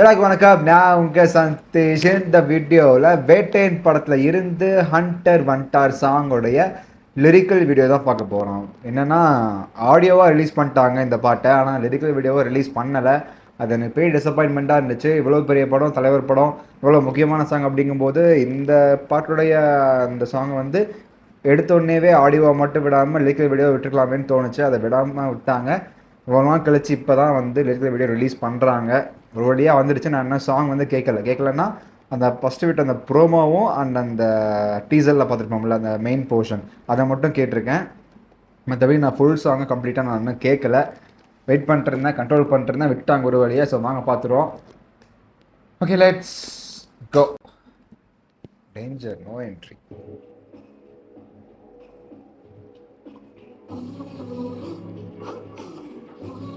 எல்லாருக்கும் வணக்கம். நான் உங்கள் சந்தேஷ். இந்த வீடியோவில் வேட்டையன் படத்தில் இருந்து ஹண்டர் வண்டார் சாங்கோடைய லிரிக்கல் வீடியோ தான் பார்க்க போகிறோம். என்னென்னா ஆடியோவாக ரிலீஸ் பண்ணிட்டாங்க இந்த பாட்டை, ஆனால் லிரிக்கல் வீடியோவாக ரிலீஸ் பண்ணலை. அது எனக்கு பெரிய டிசப்பாயின்மெண்ட்டாக இருந்துச்சு. இவ்வளோ பெரிய படம், தலைவர் படம், இவ்வளோ முக்கியமான சாங் அப்படிங்கும்போது இந்த பாட்டுடைய அந்த சாங்கை வந்து எடுத்தோடனேவே ஆடியோவை மட்டும் விடாமல் லிரிக்கல் வீடியோ விட்டுருக்கலாமேன்னு தோணுச்சு. அதை விடாமல் விட்டாங்க. ஒரு நாள் கழிச்சு இப்போ தான் வந்து லிரிக்கல் வீடியோ ரிலீஸ் பண்ணுறாங்க. ஒரு வழியாக வந்துடுச்சு. நான் என்ன சாங் வந்து கேட்கலன்னா அந்த ஃபஸ்ட்டு விட்டு அந்த ப்ரோமோவும் அந்த டீசரில் பார்த்துருப்போம்ல அந்த மெயின் போர்ஷன், அதை மட்டும் கேட்டிருக்கேன். மற்றபடி நான் ஃபுல் சாங்கை கம்ப்ளீட்டாக நான் இன்னும் கேட்கல. வெயிட் பண்ணிட்டுருந்தேன், கண்ட்ரோல் பண்ணிட்டுருந்தேன், விட்டாங்க ஒரு வழியாக. ஸோ வாங்க பார்த்துருவோம். Okay, let's go. Danger, no entry.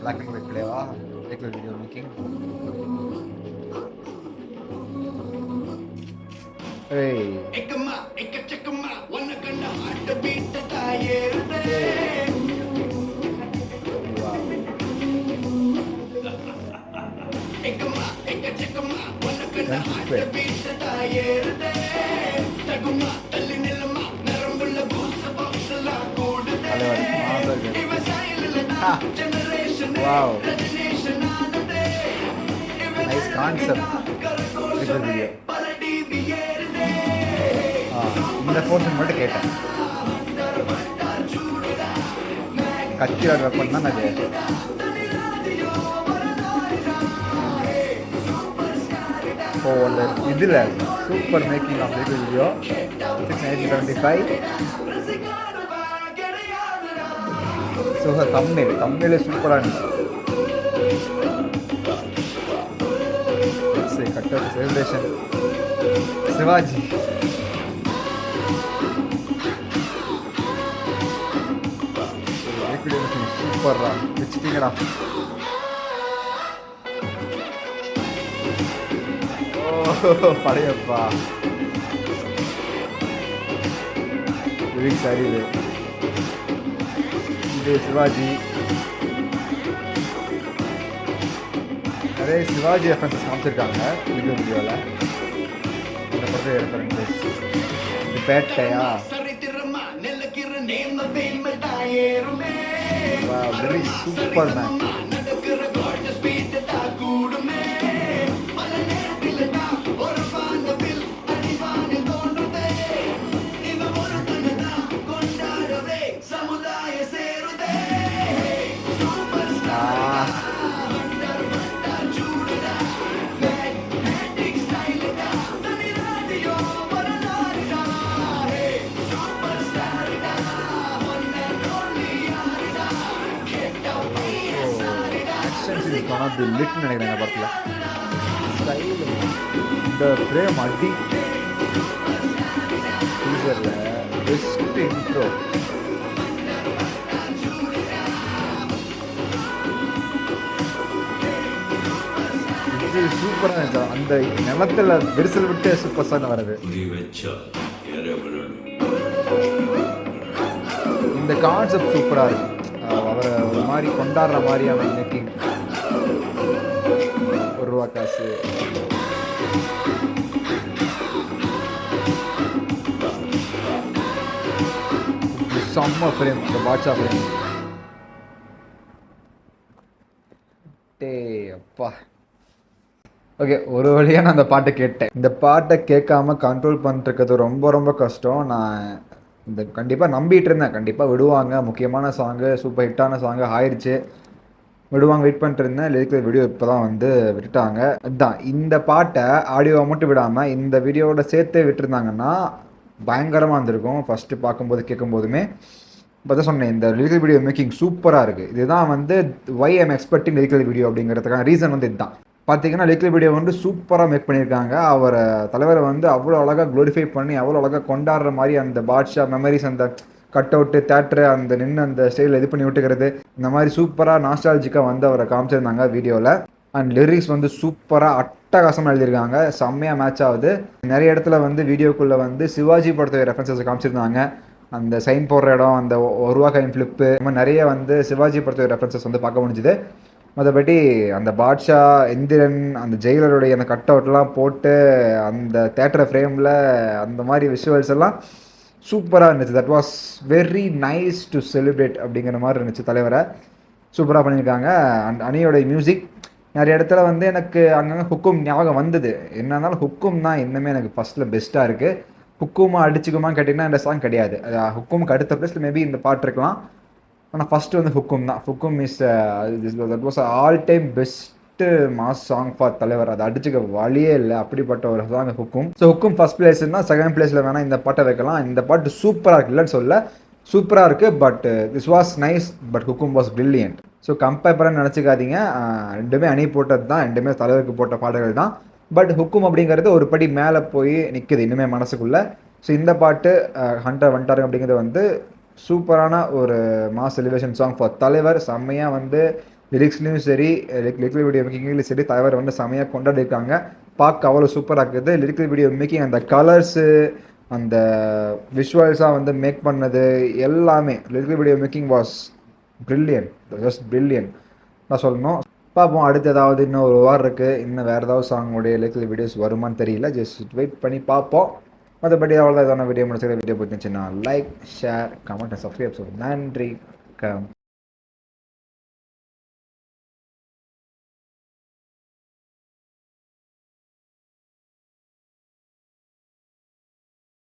Black and white play-வா? Regular video making. Hey. Ekama, ekachakama, wanagana heart beat tayerde. Wow. Ekama, ekachakama, wanagana heart beat tayerde. Taguma, tallinilama, narambulla boosa boxala kodude. Ha. Wow, nice concept. Video இந்த portion மட்டும் கேட்டேன். கத்தியோட weapon தான் அது. So அந்த இதில் super making of lyrical video 1975. So Tamil சூப்பராக இருந்துச்சு. Cutout celebration Sivaji. சூப்பர்ரா, வச்சுட்டீங்கடா. ஓ படையப்பா, லிரிக்ஸ் அறிவு. இது சிவாஜி. நிறைய சிவாஜி ரெஃபரன்சஸ் காமிச்சிருக்காங்க வீடியோவில். இந்த படத்தை ரெஃபரன்சஸ் இது பேட்டையா. Very super man. நினைக்கிறேன் படத்தில் இந்த பிரேம் அடி டீசரில் பெஸ்ட் இன்ட்ரோ. இது சூப்பராக இருந்துச்சு. அந்த நிலத்தில் விரிசல் விட்டு சூப்பர் சாங் வருது. இந்த கான்செப்ட் சூப்பராக இருக்கு. அவரை ஒரு மாதிரி கொண்டாடுற மாதிரியான மேக்கிங். ₹1 காசு. செம்ம ஃப்ரேம், இந்த பாட்ஷா ஃப்ரேம். அப்பா ஓகே, ஒரு வழியாக நான் அந்த பாட்டை கேட்டேன். இந்த பாட்டை கேட்காம கண்ட்ரோல் பண்ணிருக்கிறது ரொம்ப ரொம்ப கஷ்டம். நான் இந்த கண்டிப்பாக நம்பிட்டு இருந்தேன், கண்டிப்பாக விடுவாங்க, முக்கியமான சாங்கு, சூப்பர் ஹிட்டான சாங்கு ஆயிடுச்சு, விடுவாங்க, வெயிட் பண்ணிட்டு இருந்தேன். லிரிக்கல் வீடியோ இப்போ தான் வந்து விட்டுட்டாங்க. அதுதான், இந்த பாட்டை ஆடியோவை மட்டும் விடாமல் இந்த வீடியோவோட சேர்த்தே விட்டுருந்தாங்கன்னா பயங்கரமாக இருந்திருக்கும். ஃபஸ்ட்டு பார்க்கும்போது கேட்கும்போதுமே இப்போ தான் சொன்னேன், இந்த லிரிக்கல் வீடியோ மேக்கிங் சூப்பராக இருக்குது. இதுதான் வந்து why I'm expecting lyrical video அப்படிங்கிறதுக்கான ரீசன் வந்து இதுதான். பார்த்தீங்கன்னா லிரிக்கல் வீடியோ வந்து சூப்பராக மேக் பண்ணியிருக்காங்க. அவரை தலைவரை வந்து அவ்வளோ அழகாக க்ளோரிஃபை பண்ணி அவ்வளோ அழகாக கொண்டாடுற மாதிரி அந்த பாட்ஷா மெமரிஸ், அந்த கட் அவுட்டு, தேட்டரு, அந்த நின்று அந்த ஸ்டைலில் இது பண்ணி விட்டுக்கிறது, இந்த மாதிரி சூப்பராக நாஸ்டாலஜிக்காக வந்து அவரை காமிச்சிருந்தாங்க வீடியோவில். அண்ட் லிரிக்ஸ் வந்து சூப்பராக அட்டகாசமாக எழுதியிருக்காங்க, செம்மையாக மேட்ச் ஆகுது. நிறைய இடத்துல வந்து வீடியோக்குள்ளே வந்து சிவாஜி படத்தோட ரெஃபரன்சஸ் காமிச்சிருந்தாங்க. அந்த சைன் போடுற இடம், அந்த ₹1 காயின் ஃப்ளிப்பு, இந்த மாதிரி நிறைய வந்து சிவாஜி படத்தோட ரெஃபரன்சஸ் வந்து பார்க்க முடிஞ்சுது. மற்றபடி அந்த பாட்ஷா, எந்திரன், அந்த ஜெயிலருடைய அந்த கட் அவுட்லாம் போட்டு அந்த தேட்டர் ஃப்ரேமில் அந்த மாதிரி விஷுவல்ஸ் எல்லாம் சூப்பராக இருந்துச்சு. That was very nice to celebrate அப்படிங்கிற மாதிரி இருந்துச்சு. தலைவரை சூப்பராக பண்ணியிருக்காங்க. அண்ட் அணியோட மியூசிக் நிறைய இடத்துல வந்து எனக்கு அங்கங்கே ஹுக்கும் ஞாபகம் வந்தது. என்ன இருந்தாலும் ஹுக்கும் தான் இன்னுமே எனக்கு ஃபஸ்ட்டில் பெஸ்ட்டாக இருக்குது. ஹுக்குமா அடிச்சுக்குமான்னு கேட்டிங்கன்னா இந்த சாங் கிடையாது. அது ஹுக்குமுக்கு அடுத்த ப்ளேஸில் மேபி இந்த பாட்டு இருக்கலாம். ஆனால் ஃபஸ்ட்டு வந்து ஹுக்கும் தான். ஹுக்கும் is that was all time best mass song for தலைவர். அதை அடிச்சுக்க வழியே இல்லை, அப்படிப்பட்ட ஒரு சாங் ஹுக்கும். ஸோ ஹுக்கும் ஃபஸ்ட் பிளேஸ்னா செகண்ட் பிளேஸில் வேணால் இந்த பாட்டை வைக்கலாம். இந்த பாட்டு சூப்பராக இருக்குது, இல்லைன்னு சொல்ல, சூப்பராக இருக்குது. But this was nice, but Hukum was brilliant. So compare பண்ண நினச்சிக்காதீங்க. ரெண்டுமே அணி போட்டது தான், ரெண்டுமே தலைவருக்கு போட்ட பாடல்கள் தான். பட் ஹுக்கும் அப்படிங்கிறது ஒரு படி மேலே போய் நிற்குது இன்னுமே மனசுக்குள்ளே. ஸோ இந்த பாட்டு ஹண்டர் வந்துட்டாரு அப்படிங்கிறது வந்து சூப்பரான ஒரு மாஸ் எலிவேஷன் சாங் ஃபார் தலைவர். செம்மையாக வந்து லிரிக்ஸ்லையும் சரி, லிரிக்கல் வீடியோ மேக்கிங்லேயும் சரி, தலைவர் வந்து செம்மையாக கொண்டாடிருக்காங்க. பார்க்க அவ்வளோ சூப்பராக இருக்குது. லிரிக்கல் வீடியோ மேக்கிங், அந்த கலர்ஸு, அந்த விஷுவல்ஸாக வந்து மேக் பண்ணது எல்லாமே, lyrical video making was brilliant, just brilliant நான் சொல்லணும். பார்ப்போம் அடுத்து ஏதாவது இன்னும் ஒரு வாரம் இருக்குது. இன்னும் வேறு ஏதாவது சாங்கோடைய லிரிக்கல் வீடியோஸ் வருமானு தெரியல. ஜஸ்ட் வெயிட் பண்ணி பார்ப்போம். மற்றபடி அவ்வளோதான். வீடியோ முடிச்சுக்கிற வீடியோ பிடிச்சிருந்துச்சுன்னா லைக், ஷேர், கமெண்ட், சப்ஸ்கிரைப். நன்றி.